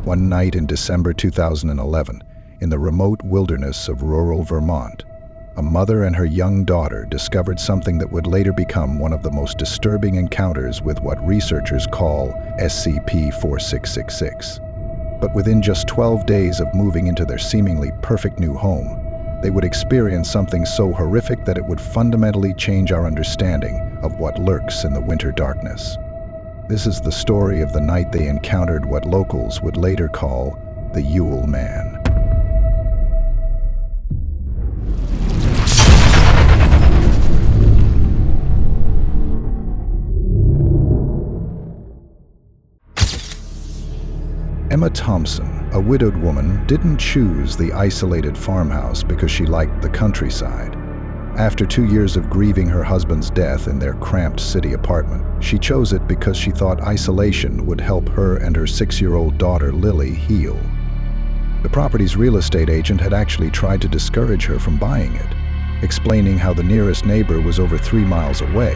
One night in December 2011, in the remote wilderness of rural Vermont, a mother and her young daughter discovered something that would later become one of the most disturbing encounters with what researchers call SCP-4666. But within just 12 days of moving into their seemingly perfect new home, they would experience something so horrific that it would fundamentally change our understanding of what lurks in the winter darkness. This is the story of the night they encountered what locals would later call the Yule Man. Emma Thompson, a widowed woman, didn't choose the isolated farmhouse because she liked the countryside. After 2 years of grieving her husband's death in their cramped city apartment, she chose it because she thought isolation would help her and her 6-year-old daughter Lily heal. The property's real estate agent had actually tried to discourage her from buying it, explaining how the nearest neighbor was over 3 miles away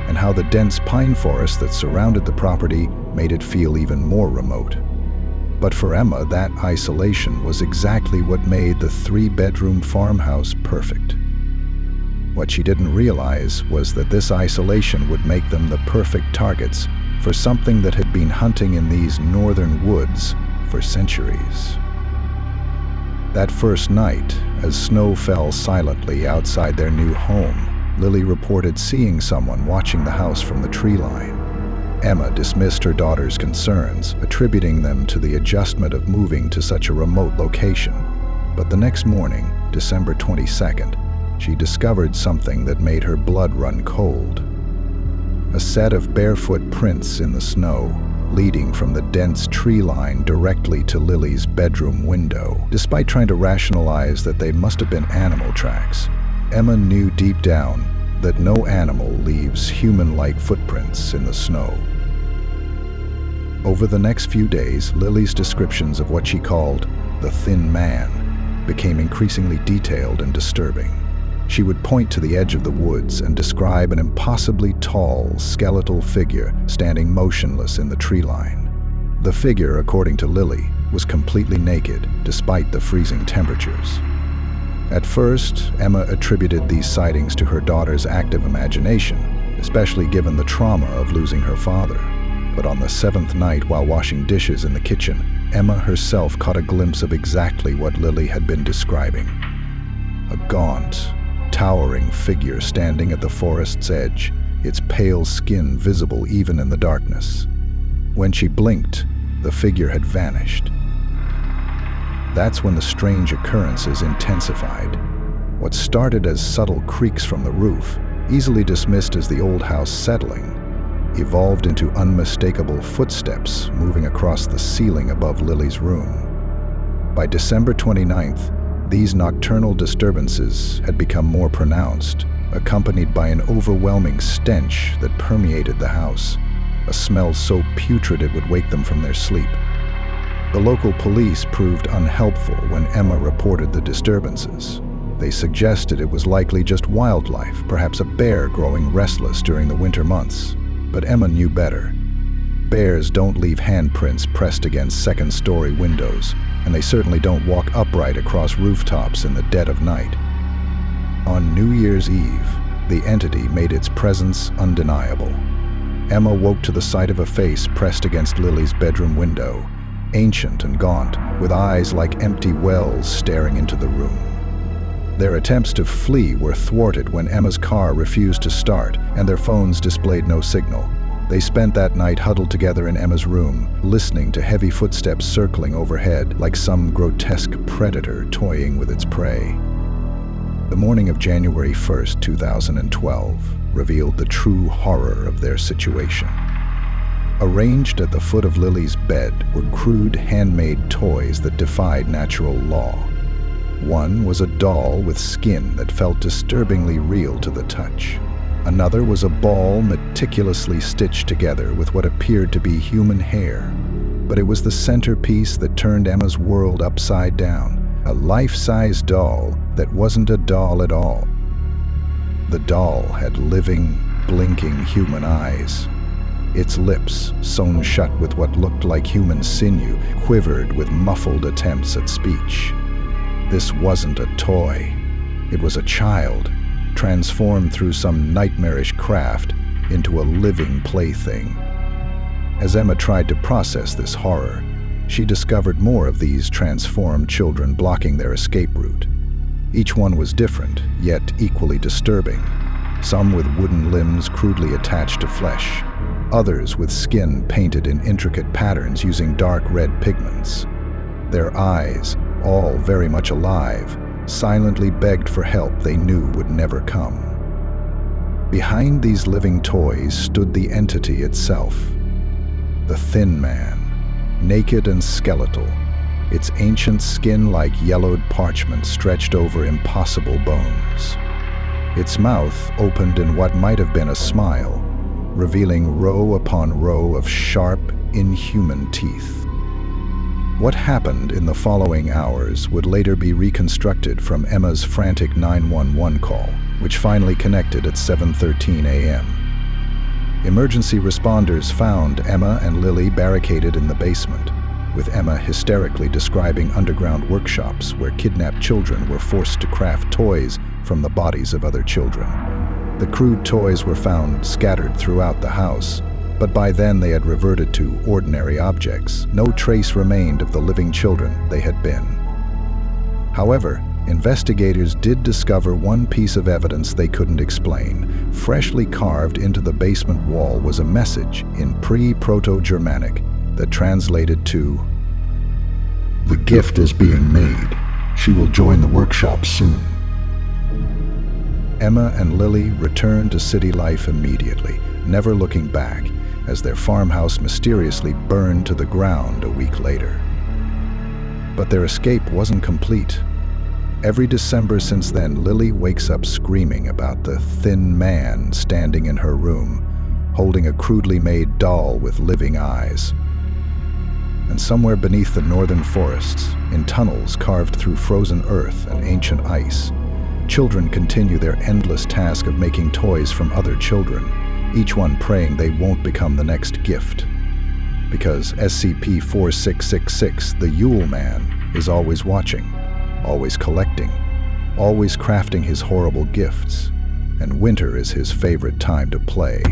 and how the dense pine forest that surrounded the property made it feel even more remote. But for Emma, that isolation was exactly what made the 3-bedroom farmhouse perfect. What she didn't realize was that this isolation would make them the perfect targets for something that had been hunting in these northern woods for centuries. That first night, as snow fell silently outside their new home, Lily reported seeing someone watching the house from the tree line. Emma dismissed her daughter's concerns, attributing them to the adjustment of moving to such a remote location. But the next morning, December 22nd, she discovered something that made her blood run cold. A set of barefoot prints in the snow, leading from the dense tree line directly to Lily's bedroom window. Despite trying to rationalize that they must have been animal tracks, Emma knew deep down that no animal leaves human-like footprints in the snow. Over the next few days, Lily's descriptions of what she called the Thin Man became increasingly detailed and disturbing. She would point to the edge of the woods and describe an impossibly tall, skeletal figure standing motionless in the tree line. The figure, according to Lily, was completely naked despite the freezing temperatures. At first, Emma attributed these sightings to her daughter's active imagination, especially given the trauma of losing her father. But on the 7th night, while washing dishes in the kitchen, Emma herself caught a glimpse of exactly what Lily had been describing. A gaunt, towering figure standing at the forest's edge, its pale skin visible even in the darkness. When she blinked, the figure had vanished. That's when the strange occurrences intensified. What started as subtle creaks from the roof, easily dismissed as the old house settling, evolved into unmistakable footsteps moving across the ceiling above Lily's room. By December 29th, these nocturnal disturbances had become more pronounced, accompanied by an overwhelming stench that permeated the house, a smell so putrid it would wake them from their sleep. The local police proved unhelpful when Emma reported the disturbances. They suggested it was likely just wildlife, perhaps a bear growing restless during the winter months. But Emma knew better. Bears don't leave handprints pressed against second-story windows, and they certainly don't walk upright across rooftops in the dead of night. On New Year's Eve, the entity made its presence undeniable. Emma woke to the sight of a face pressed against Lily's bedroom window, ancient and gaunt, with eyes like empty wells staring into the room. Their attempts to flee were thwarted when Emma's car refused to start and their phones displayed no signal. They spent that night huddled together in Emma's room, listening to heavy footsteps circling overhead like some grotesque predator toying with its prey. The morning of January 1st, 2012, revealed the true horror of their situation. Arranged at the foot of Lily's bed were crude handmade toys that defied natural law. One was a doll with skin that felt disturbingly real to the touch. Another was a ball meticulously stitched together with what appeared to be human hair. But it was the centerpiece that turned Emma's world upside down, a life-size doll that wasn't a doll at all. The doll had living, blinking human eyes. Its lips, sewn shut with what looked like human sinew, quivered with muffled attempts at speech. This wasn't a toy. It was a child, transformed through some nightmarish craft into a living plaything. As Emma tried to process this horror, she discovered more of these transformed children blocking their escape route. Each one was different, yet equally disturbing. Some with wooden limbs crudely attached to flesh, others with skin painted in intricate patterns using dark red pigments. Their eyes, all very much alive, silently begged for help they knew would never come. Behind these living toys stood the entity itself, the Thin Man, naked and skeletal, its ancient skin like yellowed parchment stretched over impossible bones. Its mouth opened in what might have been a smile, revealing row upon row of sharp, inhuman teeth. What happened in the following hours would later be reconstructed from Emma's frantic 911 call, which finally connected at 7:13 a.m. Emergency responders found Emma and Lily barricaded in the basement, with Emma hysterically describing underground workshops where kidnapped children were forced to craft toys from the bodies of other children. The crude toys were found scattered throughout the house, but by then they had reverted to ordinary objects. No trace remained of the living children they had been. However, investigators did discover one piece of evidence they couldn't explain. Freshly carved into the basement wall was a message in pre-Proto-Germanic that translated to, "The gift is being made. She will join the workshop soon." Emma and Lily returned to city life immediately, never looking back, as their farmhouse mysteriously burned to the ground a week later. But their escape wasn't complete. Every December since then, Lily wakes up screaming about the Thin Man standing in her room, holding a crudely made doll with living eyes. And somewhere beneath the northern forests, in tunnels carved through frozen earth and ancient ice, children continue their endless task of making toys from other children, each one praying they won't become the next gift. Because SCP-4666, the Yule Man, is always watching, always collecting, always crafting his horrible gifts, and winter is his favorite time to play.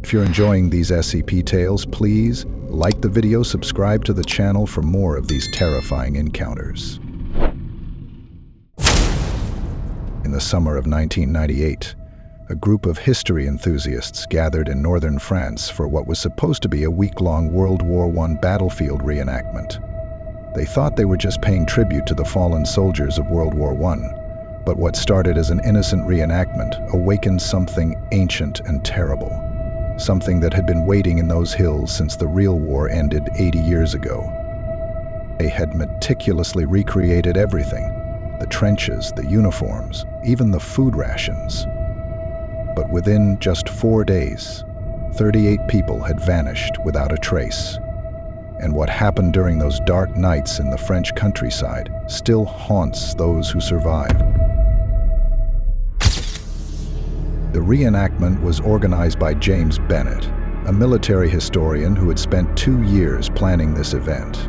If you're enjoying these SCP tales, please like the video, subscribe to the channel for more of these terrifying encounters. In the summer of 1998, a group of history enthusiasts gathered in northern France for what was supposed to be a week-long World War I battlefield reenactment. They thought they were just paying tribute to the fallen soldiers of World War I, but what started as an innocent reenactment awakened something ancient and terrible, something that had been waiting in those hills since the real war ended 80 years ago. They had meticulously recreated everything, the trenches, the uniforms, even the food rations. But within just 4 days, 38 people had vanished without a trace. And what happened during those dark nights in the French countryside still haunts those who survived. The reenactment was organized by James Bennett, a military historian who had spent 2 years planning this event.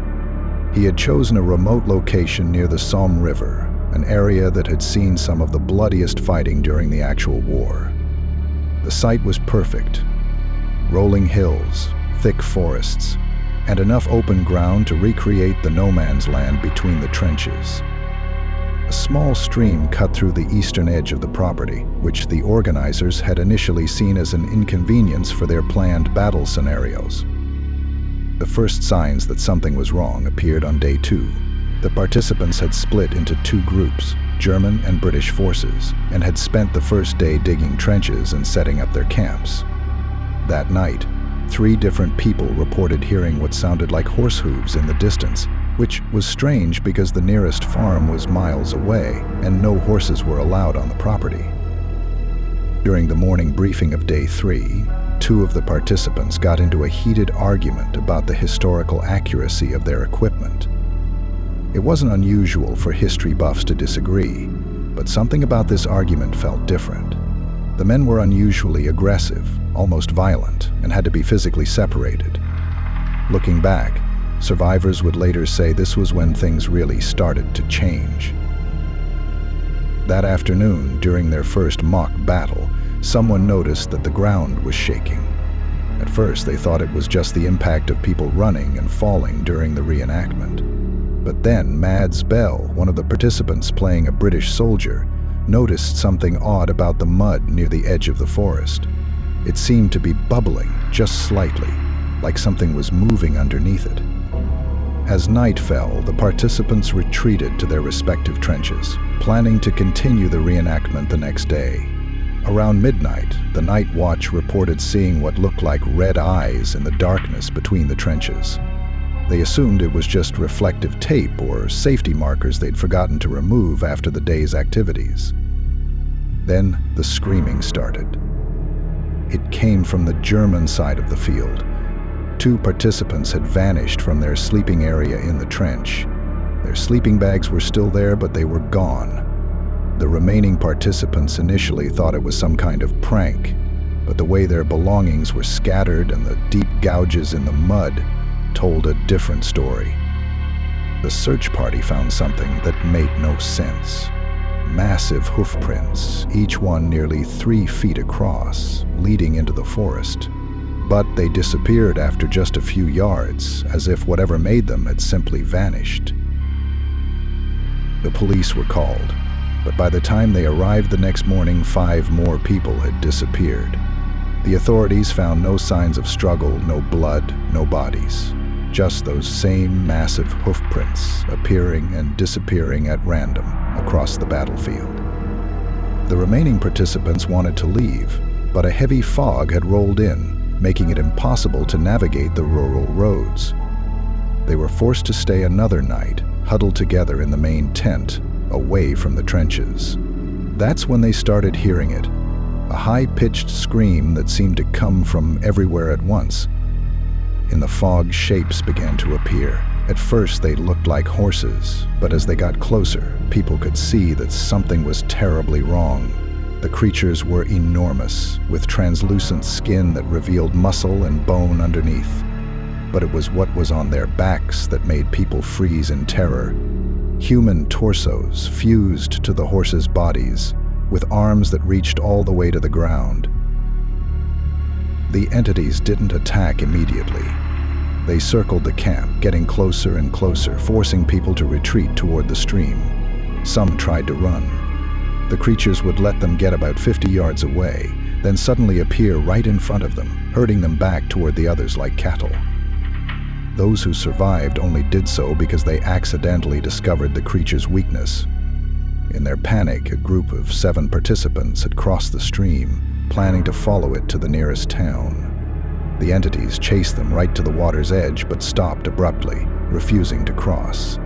He had chosen a remote location near the Somme River, an area that had seen some of the bloodiest fighting during the actual war. The site was perfect. Rolling hills, thick forests, and enough open ground to recreate the no man's land between the trenches. A small stream cut through the eastern edge of the property, which the organizers had initially seen as an inconvenience for their planned battle scenarios. The first signs that something was wrong appeared on day 2. The participants had split into 2 groups, German and British forces, and had spent the first day digging trenches and setting up their camps. That night, 3 different people reported hearing what sounded like horse hooves in the distance, which was strange because the nearest farm was miles away and no horses were allowed on the property. During the morning briefing of day 3, 2 of the participants got into a heated argument about the historical accuracy of their equipment. It wasn't unusual for history buffs to disagree, but something about this argument felt different. The men were unusually aggressive, almost violent, and had to be physically separated. Looking back, survivors would later say this was when things really started to change. That afternoon, during their first mock battle, someone noticed that the ground was shaking. At first, they thought it was just the impact of people running and falling during the reenactment. But then, Mads Bell, one of the participants playing a British soldier, noticed something odd about the mud near the edge of the forest. It seemed to be bubbling just slightly, like something was moving underneath it. As night fell, the participants retreated to their respective trenches, planning to continue the reenactment the next day. Around midnight, the night watch reported seeing what looked like red eyes in the darkness between the trenches. They assumed it was just reflective tape or safety markers they'd forgotten to remove after the day's activities. Then the screaming started. It came from the German side of the field. 2 participants had vanished from their sleeping area in the trench. Their sleeping bags were still there, but they were gone. The remaining participants initially thought it was some kind of prank, but the way their belongings were scattered and the deep gouges in the mud told a different story. The search party found something that made no sense. Massive hoof prints, each one nearly 3 feet across, leading into the forest. But they disappeared after just a few yards, as if whatever made them had simply vanished. The police were called, but by the time they arrived the next morning, 5 more people had disappeared. The authorities found no signs of struggle, no blood, no bodies. Just those same massive hoof prints appearing and disappearing at random across the battlefield. The remaining participants wanted to leave, but a heavy fog had rolled in, making it impossible to navigate the rural roads. They were forced to stay another night, huddled together in the main tent, away from the trenches. That's when they started hearing it, a high-pitched scream that seemed to come from everywhere at once. In the fog, shapes began to appear. At first, they looked like horses, but as they got closer, people could see that something was terribly wrong. The creatures were enormous, with translucent skin that revealed muscle and bone underneath. But it was what was on their backs that made people freeze in terror. Human torsos fused to the horses' bodies, with arms that reached all the way to the ground. The entities didn't attack immediately. They circled the camp, getting closer and closer, forcing people to retreat toward the stream. Some tried to run. The creatures would let them get about 50 yards away, then suddenly appear right in front of them, herding them back toward the others like cattle. Those who survived only did so because they accidentally discovered the creature's weakness. In their panic, a group of 7 participants had crossed the stream, planning to follow it to the nearest town. The entities chased them right to the water's edge, but stopped abruptly, refusing to cross.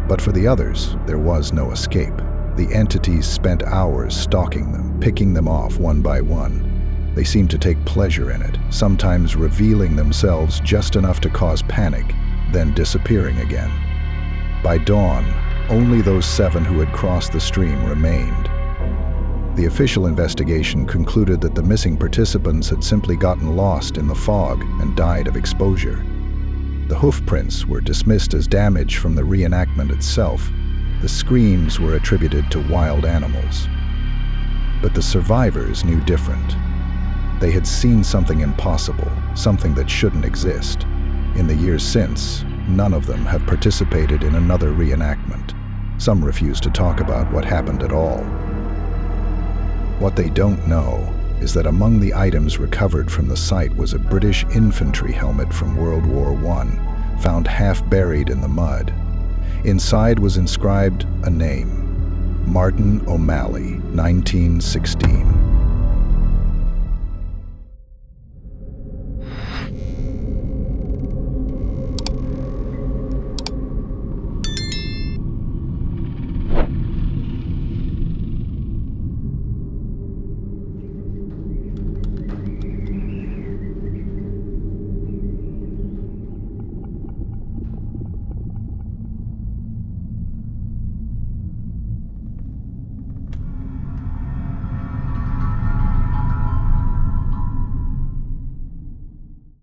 But for the others, there was no escape. The entities spent hours stalking them, picking them off one by one. They seemed to take pleasure in it, sometimes revealing themselves just enough to cause panic, then disappearing again. By dawn, only those 7 who had crossed the stream remained. The official investigation concluded that the missing participants had simply gotten lost in the fog and died of exposure. The hoof prints were dismissed as damage from the reenactment itself. The screams were attributed to wild animals. But the survivors knew different. They had seen something impossible, something that shouldn't exist. In the years since, none of them have participated in another reenactment. Some refuse to talk about what happened at all. What they don't know is that among the items recovered from the site was a British infantry helmet from World War I, found half buried in the mud. Inside was inscribed a name: Martin O'Malley, 1916.